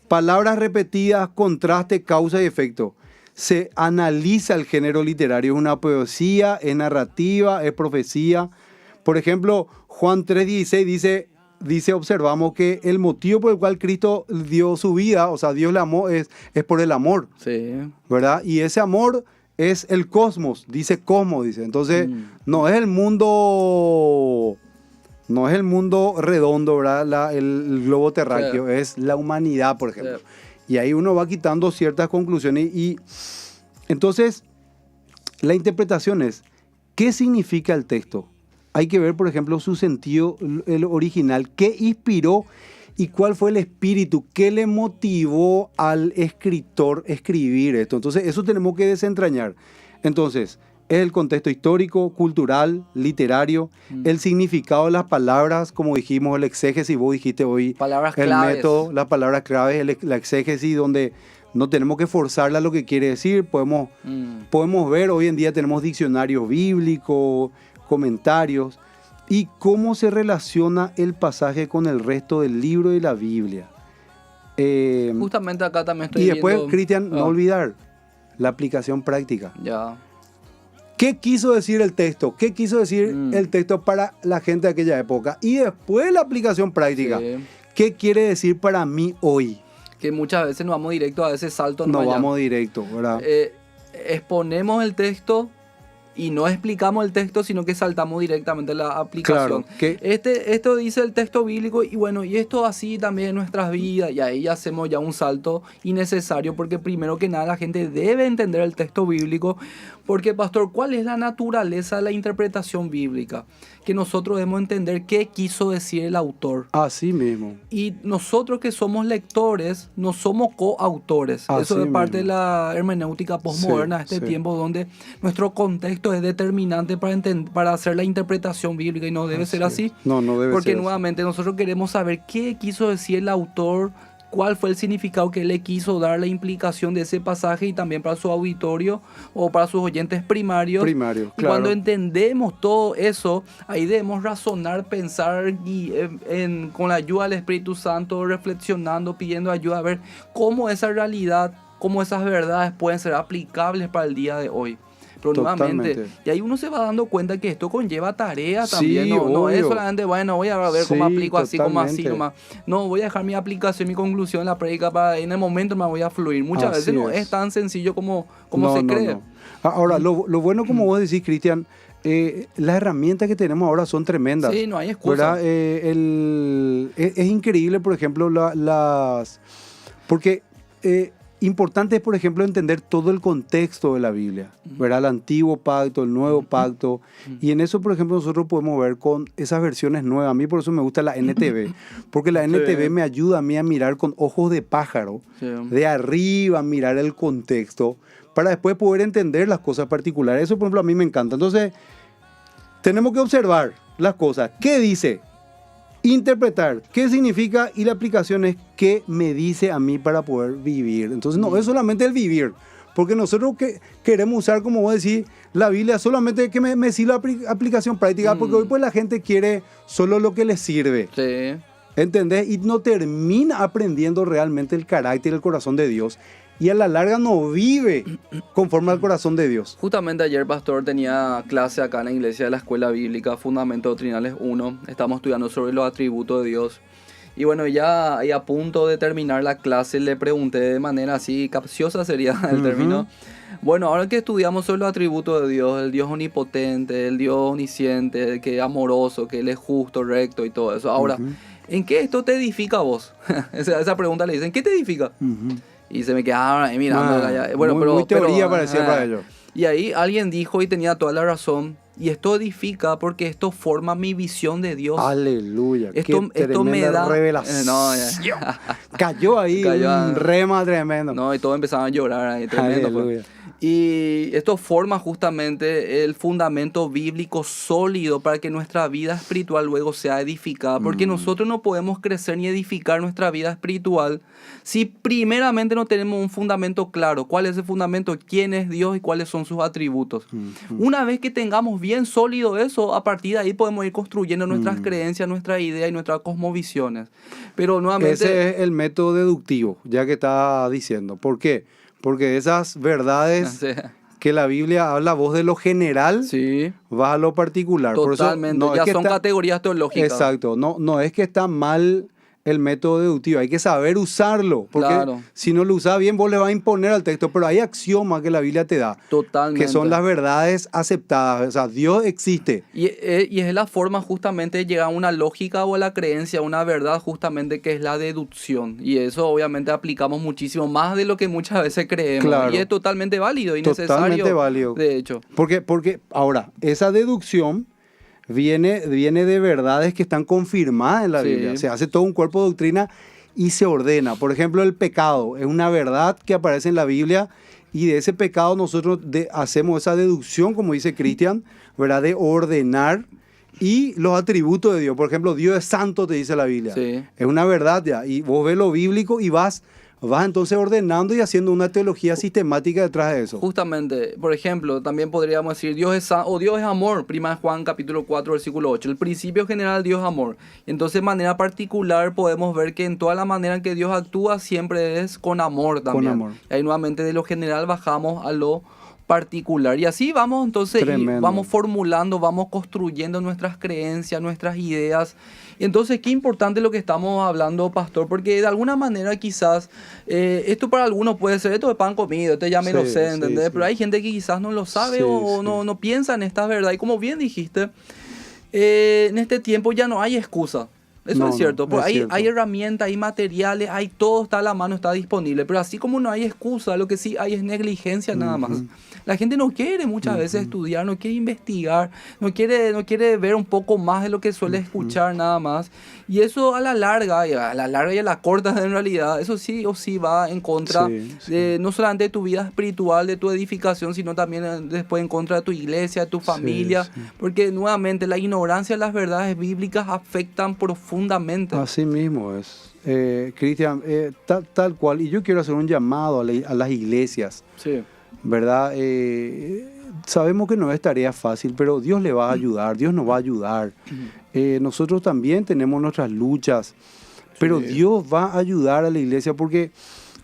Palabras repetidas, contraste, causa y efecto. Se analiza el género literario. Es una poesía, es narrativa, es profecía. Por ejemplo, Juan 3:16 dice, observamos que el motivo por el cual Cristo dio su vida, o sea, Dios le amó, es por el amor. Sí. ¿Verdad? Y ese amor es el cosmos, dice cosmos, dice. Entonces, no es el mundo redondo, ¿verdad? El globo terráqueo, es la humanidad, por ejemplo. Y ahí uno va quitando ciertas conclusiones. Y entonces, la interpretación es, ¿qué significa el texto? Hay que ver, por ejemplo, su sentido, el original, qué inspiró y cuál fue el espíritu, qué le motivó al escritor escribir esto. Entonces, eso tenemos que desentrañar. Entonces, es el contexto histórico, cultural, literario, el significado de las palabras, como dijimos, el exégesis, vos dijiste hoy, Palabras el claves. método, las palabras claves, la exégesis, donde no tenemos que forzarla lo que quiere decir, podemos ver, hoy en día tenemos diccionarios bíblicos, comentarios, y cómo se relaciona el pasaje con el resto del libro de la Biblia. Justamente acá también estoy Y después, viendo... Cristian, no olvidar la aplicación práctica. Ya. ¿Qué quiso decir el texto? ¿Qué quiso decir el texto para la gente de aquella época? Y después la aplicación práctica. Sí. ¿Qué quiere decir para mí hoy? Que muchas veces nos vamos directo a ese salto. No allá. vamos directo, ¿verdad? Exponemos el texto y no explicamos el texto, sino que saltamos directamente a la aplicación. Claro, que Esto dice el texto bíblico y bueno, y esto así también en nuestras vidas, y ahí ya hacemos ya un salto innecesario, porque primero que nada la gente debe entender el texto bíblico, porque pastor, ¿cuál es la naturaleza de la interpretación bíblica? Que nosotros debemos entender qué quiso decir el autor. así mismo. Y nosotros que somos lectores, no somos coautores. Así Eso es parte de mismo. la hermenéutica postmoderna de este tiempo, donde nuestro contexto es determinante para hacer la interpretación bíblica, y no debe ser así. No debe Porque ser nuevamente nosotros queremos saber qué quiso decir el autor, cuál fue el significado que le quiso dar, la implicación de ese pasaje, y también para su auditorio o para sus oyentes primarios. Y claro. cuando entendemos todo eso, ahí debemos razonar, pensar y con la ayuda del Espíritu Santo, reflexionando, pidiendo ayuda, a ver cómo esa realidad, cómo esas verdades pueden ser aplicables para el día de hoy. Pero nuevamente, Totalmente. y ahí uno se va dando cuenta que esto conlleva tarea Sí, también. No es obvio. solamente, bueno, voy a ver cómo Sí, aplico así, como así totalmente. nomás. No, voy a dejar mi aplicación, mi conclusión en la prédica para en el momento me voy a fluir. Muchas Así veces no es. es tan sencillo como No, se no, cree. no. Ahora, lo bueno, como vos decís, Cristian, las herramientas que tenemos ahora son tremendas. Sí, no hay excusa. ¿Verdad? Es increíble, por ejemplo, porque importante es, por ejemplo, entender todo el contexto de la Biblia, ¿verdad? El antiguo pacto, el nuevo pacto. Y en eso, por ejemplo, nosotros podemos ver con esas versiones nuevas. A mí por eso me gusta la NTV, porque la NTV me ayuda a mí a mirar con ojos de pájaro, Sí. de arriba, mirar el contexto, para después poder entender las cosas particulares. Eso, por ejemplo, a mí me encanta. Entonces, tenemos que observar las cosas. ¿Qué dice? Interpretar. ¿Qué significa? Y la aplicación es qué me dice a mí para poder vivir. Entonces, no es solamente el vivir. Porque nosotros que queremos usar, como vos decís, la Biblia solamente que me sirva aplicación práctica. Porque hoy pues la gente quiere solo lo que le sirve. Sí. ¿Entendés? Y no termina aprendiendo realmente el carácter y el corazón de Dios. Y a la larga no vive conforme al corazón de Dios. Justamente ayer, pastor, tenía clase acá en la iglesia de la Escuela Bíblica, Fundamentos Doctrinales 1. Estamos estudiando sobre los atributos de Dios. Y bueno, ya ahí a punto de terminar la clase le pregunté de manera así capciosa sería el término. Bueno, ahora que estudiamos sobre los atributos de Dios, el Dios omnipotente, el Dios omnisciente, el que es amoroso, que Él es justo, recto y todo eso. Ahora, ¿en qué esto te edifica a vos? esa pregunta le dicen, ¿qué te edifica? Y se me quedaron ahí mirando. Bueno, muy teoría parecía para ellos. Y ahí alguien dijo y tenía toda la razón. Y esto edifica porque esto forma mi visión de Dios. Aleluya. Esto me da revelación. Cayó ahí un rema tremendo. No, y todos empezaban a llorar ahí. Tremendo. Aleluya. Y esto forma justamente el fundamento bíblico sólido para que nuestra vida espiritual luego sea edificada. Porque nosotros no podemos crecer ni edificar nuestra vida espiritual si primeramente no tenemos un fundamento claro. ¿Cuál es ese fundamento? ¿Quién es Dios y cuáles son sus atributos? Una vez que tengamos bien sólido eso, a partir de ahí podemos ir construyendo nuestras creencias, nuestras ideas y nuestras cosmovisiones. Pero nuevamente... Ese es el método deductivo, ya que está diciendo. ¿Por qué? Porque esas verdades que la Biblia habla vos de lo general, vas a lo particular. Totalmente, Por eso, ya son categorías teológicas. Exacto, no es que está mal el método deductivo, hay que saber usarlo, porque si no lo usas bien vos le vas a imponer al texto, pero hay axiomas que la Biblia te da, que son las verdades aceptadas, o sea, Dios existe. Y es la forma justamente de llegar a una lógica o a la creencia, a una verdad justamente que es la deducción, y eso obviamente aplicamos muchísimo más de lo que muchas veces creemos, y es totalmente válido y necesario, válido. De hecho. Porque ahora, esa deducción viene de verdades que están confirmadas en la Biblia. Se hace todo un cuerpo de doctrina y se ordena. Por ejemplo, el pecado es una verdad que aparece en la Biblia y de ese pecado nosotros hacemos esa deducción, como dice Cristian, ¿verdad? De ordenar y los atributos de Dios. Por ejemplo, Dios es santo, te dice la Biblia. Es una verdad ya. Y vos ves lo bíblico y vas entonces ordenando y haciendo una teología sistemática detrás de eso. Justamente, por ejemplo, también podríamos decir Dios es amor, 1 Juan capítulo 4, versículo 8. El principio general, Dios es amor. Entonces, de manera particular, podemos ver que en toda la manera en que Dios actúa siempre es con amor también. Con amor. Y ahí nuevamente de lo general bajamos a lo particular. Y así vamos entonces, vamos formulando, vamos construyendo nuestras creencias, nuestras ideas. Y entonces, qué importante lo que estamos hablando, pastor, porque de alguna manera quizás, esto para algunos puede ser, esto de pan comido, esto ya me lo sé, ¿entendés? Pero hay gente que quizás no lo sabe o no piensa en esta verdad. Y como bien dijiste, en este tiempo ya no hay excusa. Eso es cierto, porque hay herramientas, hay materiales, hay todo está a la mano, está disponible, pero así como no hay excusa, lo que sí hay es negligencia nada más. La gente no quiere muchas veces estudiar, no quiere investigar, no quiere ver un poco más de lo que suele escuchar nada más, y eso a la larga y a la corta en realidad, eso sí o sí va en contra de no solamente de tu vida espiritual, de tu edificación, sino también después en contra de tu iglesia, de tu familia, porque nuevamente la ignorancia de las verdades bíblicas afectan profundamente. Así mismo es. Cristian, tal cual, y yo quiero hacer un llamado a las iglesias, ¿verdad? Sabemos que no es tarea fácil, pero Dios le va a ayudar, Dios nos va a ayudar. Nosotros también tenemos nuestras luchas, pero Dios va a ayudar a la iglesia, porque,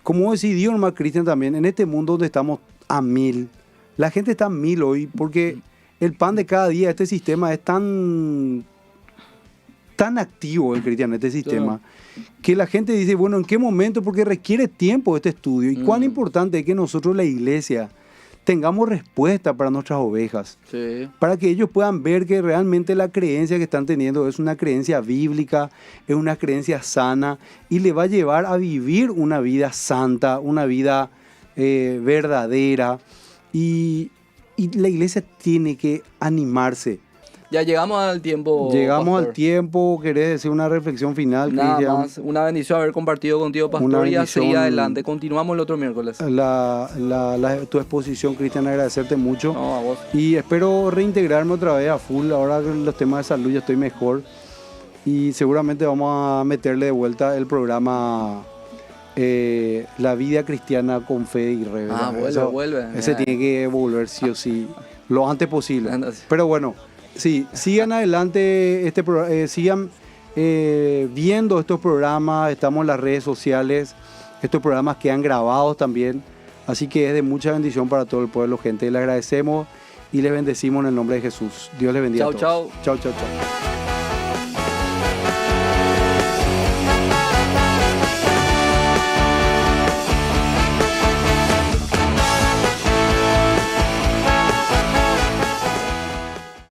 como decidió nomás Cristian también, en este mundo donde estamos a 1000, la gente está a 1000 hoy, porque el pan de cada día, este sistema es tan activo, Cristian, este sistema, que la gente dice, bueno, ¿en qué momento? Porque requiere tiempo este estudio. Y cuán importante es que nosotros, la iglesia, tengamos respuesta para nuestras ovejas. Para que ellos puedan ver que realmente la creencia que están teniendo es una creencia bíblica, es una creencia sana, y le va a llevar a vivir una vida santa, una vida verdadera. Y la iglesia tiene que animarse. Ya llegamos al tiempo. Al tiempo. ¿Querés decir una reflexión final? Nada más. Una bendición haber compartido contigo, pastor, y a seguir adelante. Continuamos el otro miércoles. Tu exposición, Cristian, agradecerte mucho. No, a vos. Y espero reintegrarme otra vez a full. Ahora con los temas de salud ya estoy mejor. Y seguramente vamos a meterle de vuelta el programa La vida cristiana con fe y revelación. Vuelve. Ese tiene que volver sí o sí, lo antes posible. Pero bueno. Sí, sigan adelante, sigan viendo estos programas, estamos en las redes sociales, estos programas quedan grabados también, así que es de mucha bendición para todo el pueblo, gente. Les agradecemos y les bendecimos en el nombre de Jesús. Dios les bendiga a todos. Chao. Chao.